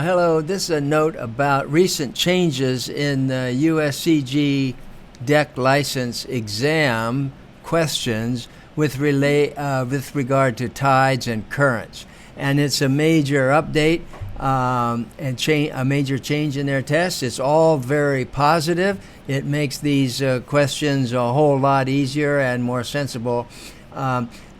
Hello, this is a note about recent changes in the USCG deck license exam questions with regard to tides and currents. And it's a major update and a major change in their tests. It's all very positive. It makes these questions a whole lot easier and more sensible.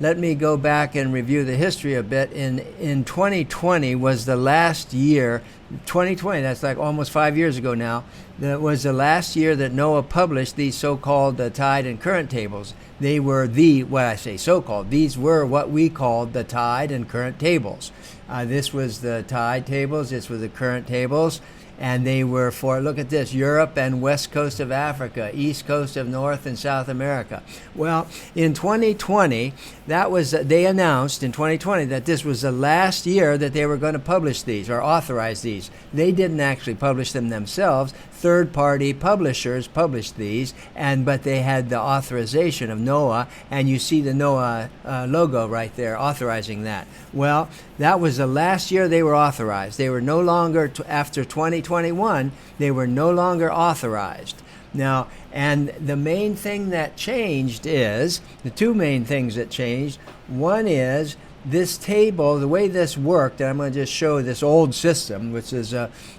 Let me go back and review the history a bit. In 2020 was the last year, 2020, that's like almost 5 years ago now, that was the last year that NOAA published these so-called tide and current tables. They were what I say so-called, these were what we called the tide and current tables. This was the tide tables, this was the current tables. And they were for, look at this, Europe and west coast of Africa, east coast of North and South America. Well, in 2020, they announced in 2020 that this was the last year that they were going to publish these or authorize these. They didn't actually publish them themselves. Third-party publishers published these, but they had the authorization of NOAA, and you see the NOAA logo right there authorizing that. Well, that was the last year they were authorized. They were no longer, after 2021, they were no longer authorized. Now, and the main thing that changed is, the two main things that changed, one is this table, the way this worked, and I'm going to just show this old system, which is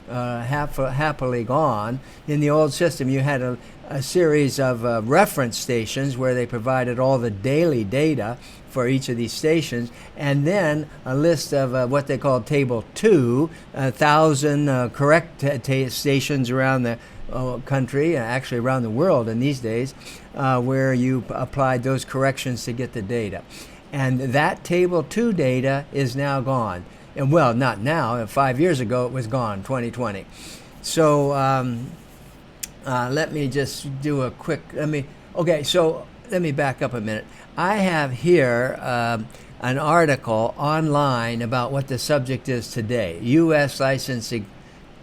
happily gone. In the old system, you had a series of reference stations where they provided all the daily data for each of these stations, and then a list of what they called Table 2, 1,000 correct stations around the country, actually around the world in these days, where you applied those corrections to get the data. And that Table 2 data is now gone. And well, not now. 5 years ago, it was gone, 2020. So let me just do a quick, let me back up a minute. I have here an article online about what the subject is today. U.S. license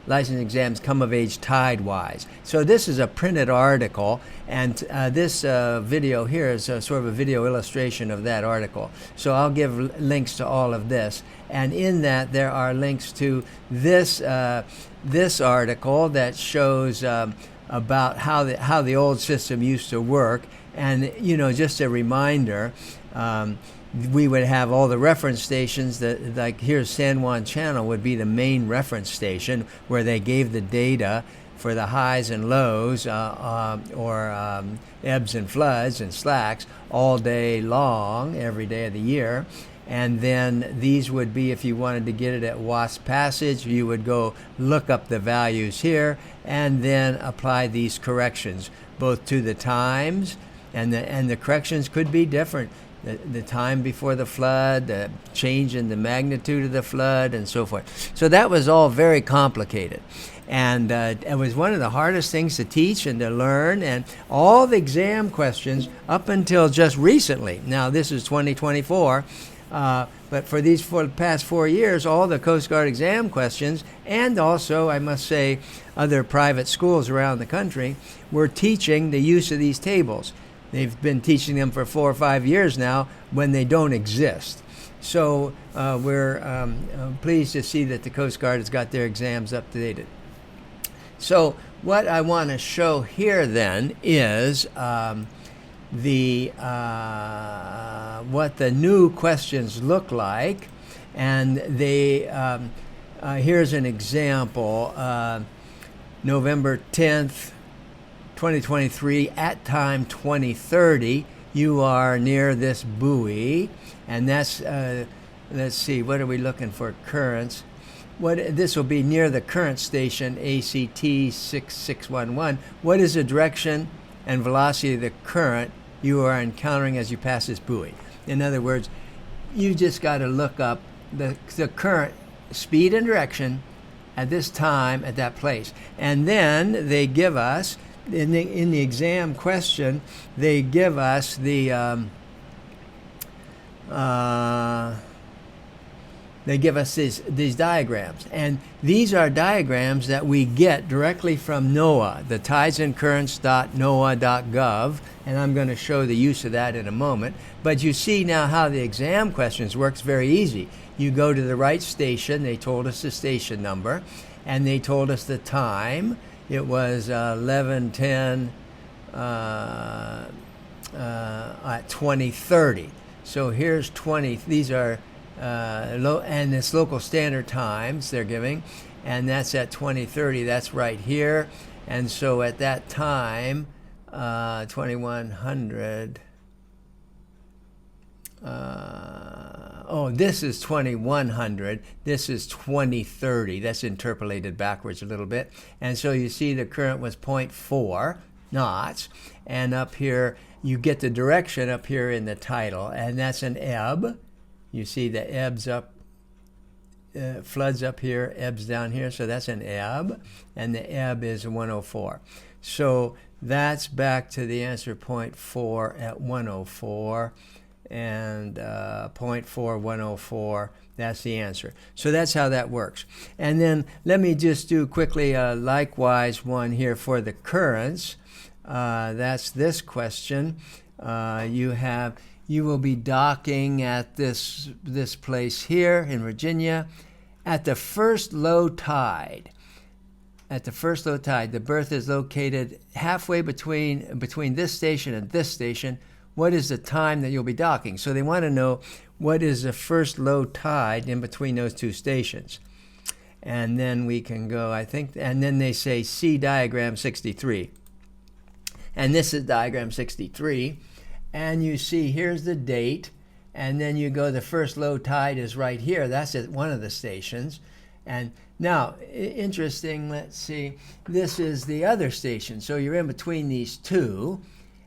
exams come of age tide-wise. So this is a printed article, and this video here is sort of a video illustration of that article. So I'll give links to all of this, and in that there are links to this article that shows about how the old system used to work. And just a reminder, we would have all the reference stations that, like here's San Juan Channel would be the main reference station where they gave the data for the highs and lows or ebbs and floods and slacks all day long, every day of the year. And then these would be, if you wanted to get it at Wasp Passage, you would go look up the values here and then apply these corrections, both to the times, and the corrections could be different. The time before the flood, the change in the magnitude of the flood, and so forth. So that was all very complicated. And it was one of the hardest things to teach and to learn. And all the exam questions up until just recently, now this is 2024, but for the past 4 years, all the Coast Guard exam questions, and also, I must say, other private schools around the country, were teaching the use of these tables. They've been teaching them for 4 or 5 years now when they don't exist. So we're pleased to see that the Coast Guard has got their exams updated. So what I want to show here then is what the new questions look like. And they here's an example. November 10th, 2023, at time 2030, you are near this buoy, and that's, let's see, what are we looking for? Currents. This will be near the current station, ACT 6611. What is the direction and velocity of the current you are encountering as you pass this buoy? In other words, you just got to look up the current speed and direction at this time at that place. And then they give us, in the exam question, they give us these diagrams, and these are diagrams that we get directly from NOAA, the tidesandcurrents.noaa.gov, and I'm going to show the use of that in a moment. But you see now how the exam questions works very easy. you go to the right station. They told us the station number, and they told us the time. It was 11:10 at 20:30. So here's 20. These are and it's local standard times they're giving, and that's at 20:30. That's right here. And so at that time, 2100. This is 2100. This is 2030. That's interpolated backwards a little bit. And so you see the current was 0.4 knots. And up here, you get the direction up here in the tidal, and that's an ebb. You see the ebbs up, floods up here, ebbs down here. So that's an ebb, and the ebb is 104. So that's back to the answer 0.4 at 104. And 0.4, 104, that's the answer. So that's how that works. And then let me just do quickly likewise one here for the currents. That's this question. You will be docking at this place here in Virginia at the first low tide. At the first low tide, the berth is located halfway between this station and this station. What is the time that you'll be docking? So they want to know what is the first low tide in between those two stations. And then we can go, I think, and then they say see diagram 63. And this is diagram 63. And you see here's the date. And then you go, the first low tide is right here. That's at one of the stations. And now, interesting, let's see. This is the other station. So you're in between these two.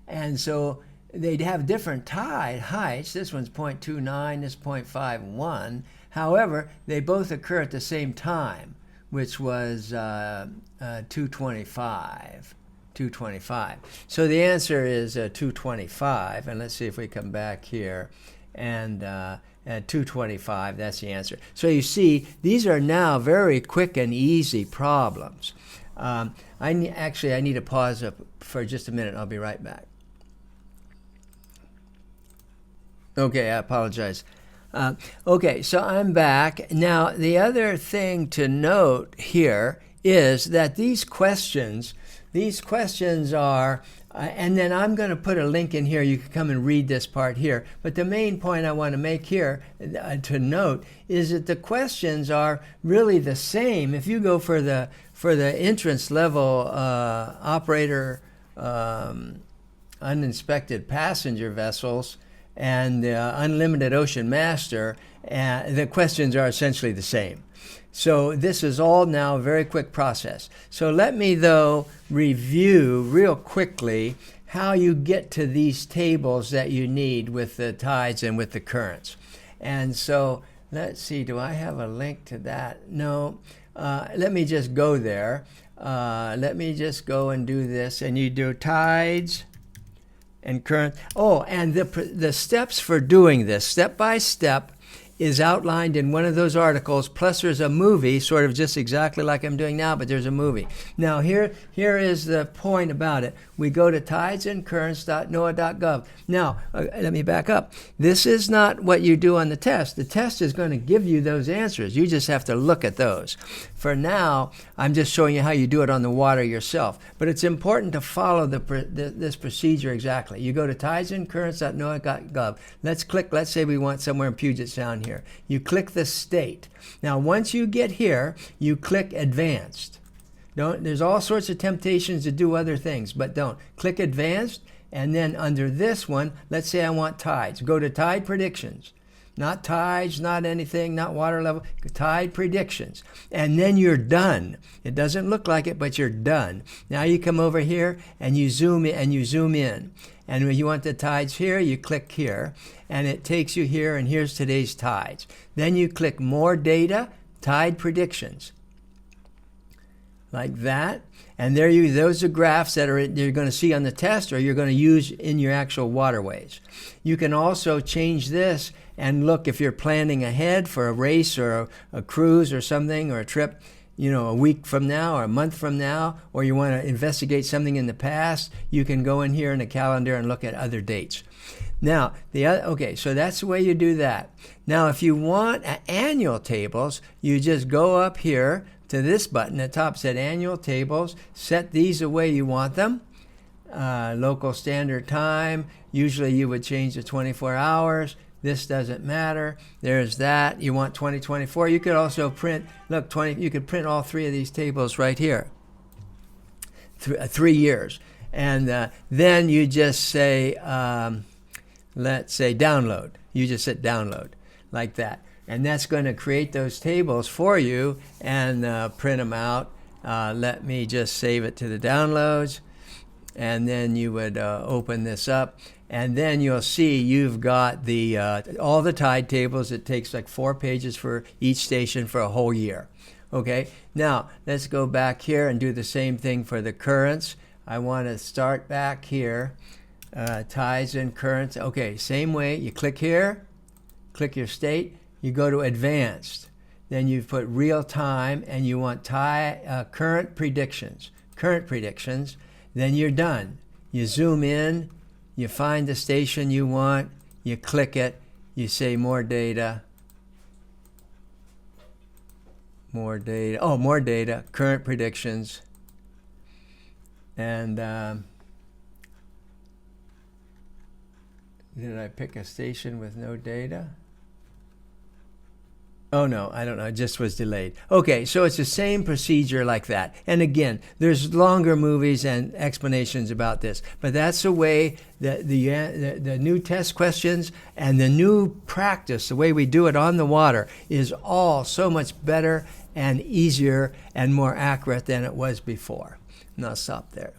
And so they'd have different tide heights. This one's 0.29, this 0.51. However, they both occur at the same time, which was 225. 225. So the answer is 225. And let's see if we come back here. And at 225, that's the answer. So you see, these are now very quick and easy problems. I need to pause for just a minute. I'll be right back. Okay, I apologize. Okay, so I'm back. Now, the other thing to note here is that these questions are, and then I'm going to put a link in here. You can come and read this part here. But the main point I want to make here to note is that the questions are really the same. If you go for the entrance level operator uninspected passenger vessels, and the Unlimited Ocean Master, the questions are essentially the same. So this is all now a very quick process. So let me, though, review real quickly how you get to these tables that you need with the tides and with the currents. And so let's see, do I have a link to that? No. Let me just go there. Let me just go and do this. And you do tides and current. Oh, and the steps for doing this, step by step, is outlined in one of those articles, plus there's a movie, sort of just exactly like I'm doing now, but there's a movie. Now, here is the point about it. We go to tidesandcurrents.noaa.gov. Now, let me back up. This is not what you do on the test. The test is going to give you those answers. You just have to look at those. For now, I'm just showing you how you do it on the water yourself. But it's important to follow this procedure exactly. You go to tidesandcurrents.noaa.gov. Let's say we want somewhere in Puget Sound here. You click the state. Now, once you get here, you click advanced. There's all sorts of temptations to do other things, but don't. Click advanced, and then under this one, let's say I want tides. Go to tide predictions. Not tides, not anything, not water level, tide predictions. And then you're done. It doesn't look like it, but you're done. Now you come over here and you zoom in, And when you want the tides here, you click here, and it takes you here, and here's today's tides. Then you click more data, tide predictions. Like that. And those are graphs that you're going to see on the test, or you're going to use in your actual waterways. You can also change this and look if you're planning ahead for a race or a cruise or something, or a trip, a week from now or a month from now, or you want to investigate something in the past, you can go in here in the calendar and look at other dates. Now, okay, so that's the way you do that. Now, if you want annual tables, you just go up here to this button at the top, said annual tables, set these the way you want them. Local standard time, usually you would change to 24 hours. This doesn't matter. There's that. You want 2024. You could also print, look, you could print all three of these tables right here. 3 years. And then you just say, let's say download. You just hit download like that. And that's going to create those tables for you and print them out. Let me just save it to the downloads. And then you would open this up. And then you'll see you've got the all the tide tables. It takes like 4 pages for each station for a whole year. Okay, now let's go back here and do the same thing for the currents. I want to start back here, tides and currents. Okay, same way. You click here, click your state. You go to advanced. Then you put real time, and you want current predictions. Then you're done. You zoom in. You find the station you want, you click it, you say more data, more data, current predictions, and did I pick a station with no data? Oh no, I don't know, it just was delayed. Okay, so it's the same procedure like that. And again, there's longer movies and explanations about this, but that's the way that the new test questions and the new practice, the way we do it on the water, is all so much better and easier and more accurate than it was before. And I'll stop there.